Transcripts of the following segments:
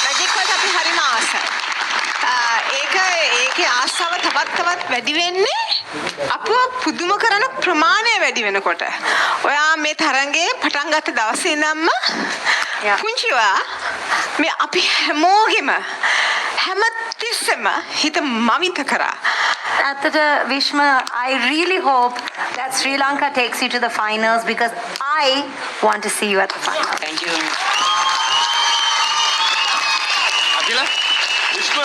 Magic වලට අපි හරිම ආසයි. ඒකේ ආසාව තවත් වැඩි වෙන්නේ අපව පුදුම කරන ප්‍රමාණය වැඩි වෙනකොට. ඔයා මේ තරංගේ පටන් ගත්ත දවසේ ඉඳන්ම පුංචිවා මේ අපි හැමෝගෙම හැමතිස්සෙම හිත මවිත කරා. Atata Vishma, I really hope that Sri Lanka takes you to the finals because I want to see you at the finals. Thank you. Akila විශ්ව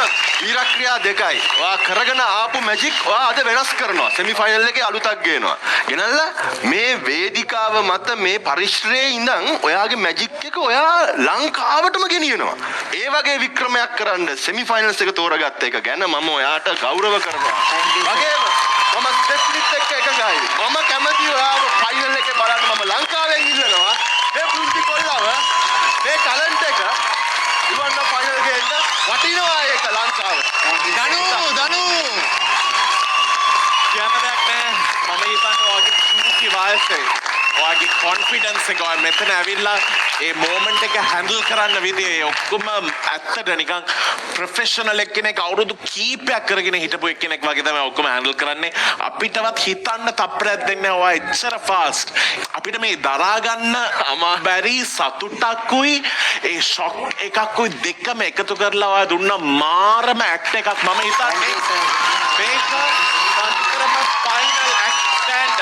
වීරක්‍රියා දෙකයි. ඔයා කරගෙන ආපු මැජික් ඔයා අද වෙනස් කරනවා. සෙමි ෆයිනල් එකේ අලුතක් ගේනවා. ගෙනල්ලා මේ වේදිකාව මත මේ පරිශ්‍රයේ ඉඳන් ඔයාගේ මැජික් එක ඔයා ලංකාවටම ගෙනියනවා. ඒ වගේ වික්‍රමයක් කරන්න සෙමි ෆයිනල්ස් එක තෝරගත්ත එක ගැන මම ඔයාට ගෞරව කරනවා. වගේම මම ස්ටෙෆ්ලිත් එක්ක එකගයි. මම කැමති ඔයාව ෆයිනල් එකේ බලන්න මම ලංකාවෙන් ඉල්ලනවා. මේ පුංචි කොල්ලව මේ ටැලන්ට් එක ඉවන්න ෆයිනල් එකේ එන්න වටිනවා ඒක ලංකාවට. දනු කියන්න දෙයක් නෑ. මම හිතන්නේ ඔයාගේ පුංචි වයසේ ඔයාගේ කොන්ෆිඩන්ස් එක ඔයා මෙතන ඇවිල්ලා ඒ මොමන්ට් එක හැන්ඩල් කරන්න විදිය ඔක්කොම ඇත්තට නිකන් ප්‍රොෆෙෂනල් එක්කෙනෙක් අවුරුදු කීපයක් කරගෙන හිටපු එක්කෙනෙක් වගේ තමයි ඔක්කොම හැන්ඩල් කරන්නේ. අපිටවත් හිතන්න තප්පරයක් දෙන්නේ ඔයා එච්චර ෆාස්ට්. අපිට මේ දරා ගන්න බැරි සතුටකුයි ඒ ෂොක් එකකුයි දෙකම එකතු කරලා ඔයා දුන්න මාරම ඇක්ට් එකක් මම හිතන්නේ මේක පන්තරම ෆයිනල් ඇක්ට් ස්ටෑන්ඩඩ්.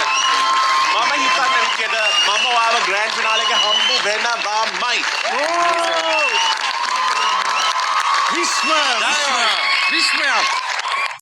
මම හිතන්නේ විදියට මම ඔයාව ග්‍රෑන්ඩ් ෆිනාලේ එක හම්බු වෙනවාමයි. Vishma.